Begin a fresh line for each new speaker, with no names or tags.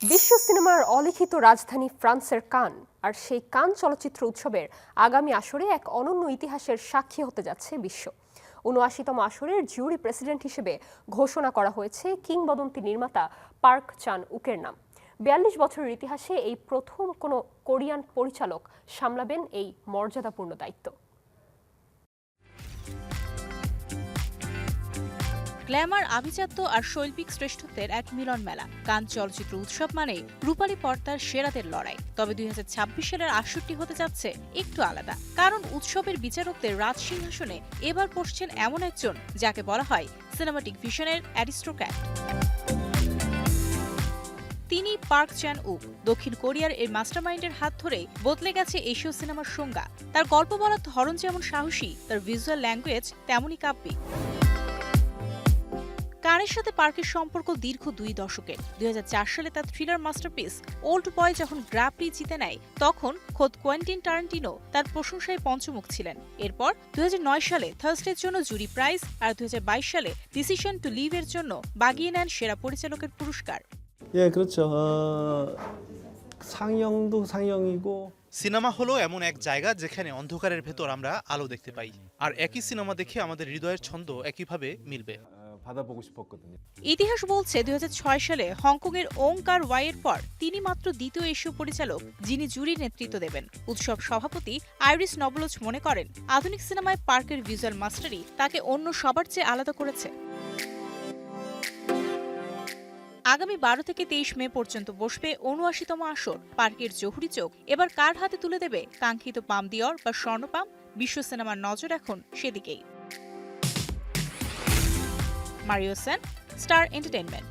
বিশ্ব সিনেমার অলিখিত রাজধানী ফ্রান্সের কান, আর সেই কান চলচ্চিত্র উৎসবের আগামী আসরে এক অনন্য ইতিহাসের সাক্ষী হতে যাচ্ছে বিশ্ব। ৭৯তম আসরের জুরি প্রেসিডেন্ট হিসেবে ঘোষণা করা হয়েছে কিংবদন্তি নির্মাতা পার্ক চান উকের নাম। ৪২ বছরের ইতিহাসে এই প্রথম কোনো কোরিয়ান পরিচালক সামলাবেন এই মর্যাদাপূর্ণ দায়িত্ব।
গ্ল্যামার, আভিজাত্য আর শৈল্পিক শ্রেষ্ঠত্বের এক মিলন মেলা। কান চলচ্চিত্র উৎসব মানে রূপালী পর্দার সেরাদের লড়াই। তবে ২০২৬ সালের আসরটি হতে যাচ্ছে একটু আলাদা, কারণ উৎসবের বিচারকদের রাজসিংহাসনে এবার বসছেন এমন একজন যাকে বলা হয় সিনেমাটিক ভিশনের অ্যারিস্টোক্র্যাট। তিনি পার্ক চ্যান উক। দক্ষিণ কোরিয়ার এই মাস্টারমাইন্ডের হাত ধরেই বদলে গেছে এশীয় সিনেমার সংজ্ঞা। তার গল্প বলার ধরন যেমন সাহসী, তার ভিজুয়াল ল্যাঙ্গুয়েজ তেমনই কাব্যিক। কানের সাথে পার্কের সম্পর্ক দীর্ঘ ২ দশকের। ২০০৪ সালে তার থ্রিলার মাস্টারপিস ওল্ড বয় যখন গ্র্যাপ্রি জিতে নেয়, তখন খোদ কোয়েন্টিন টারান্টিনো তার প্রশংসায় পঞ্চমুখ ছিলেন। এরপর ২০০৯ সালে থার্সডের জন্য জুরি প্রাইজ আর ২০২২ সালে ডিসিশন টু লিভ এর জন্য বাগিয়ে নেন সেরা পরিচালকের পুরস্কার।
সিনেমা হলো এমন এক জায়গা যেখানে অন্ধকারের ভেতর আমরা আলো দেখতে পাই, আর একই সিনেমা দেখে আমাদের হৃদয়ের ছন্দ একইভাবে মিলবে।
ইতিহাস বলছে ২০০৬ সালে হংকংয়ের ওংকার ওয়াইয়ের পর তিনি মাত্র দ্বিতীয় এশীয় পরিচালক যিনি জুরির নেতৃত্ব দেবেন। উৎসব সভাপতি আইরিস নবলোচ মনে করেন, আধুনিক সিনেমায় পার্কের ভিজুয়াল মাস্টারি তাকে অন্য সবার চেয়ে আলাদা করেছে। আগামী ১২ থেকে ২৩ মে পর্যন্ত বসবে ৭৯তম আসর। পার্কের জহুরি চোখ এবার কার হাতে তুলে দেবে কাঙ্ক্ষিত পাম দিয়র বা স্বর্ণপাম? বিশ্ব সিনেমার নজর এখন সেদিকেই। Mario Sen, star entertainment.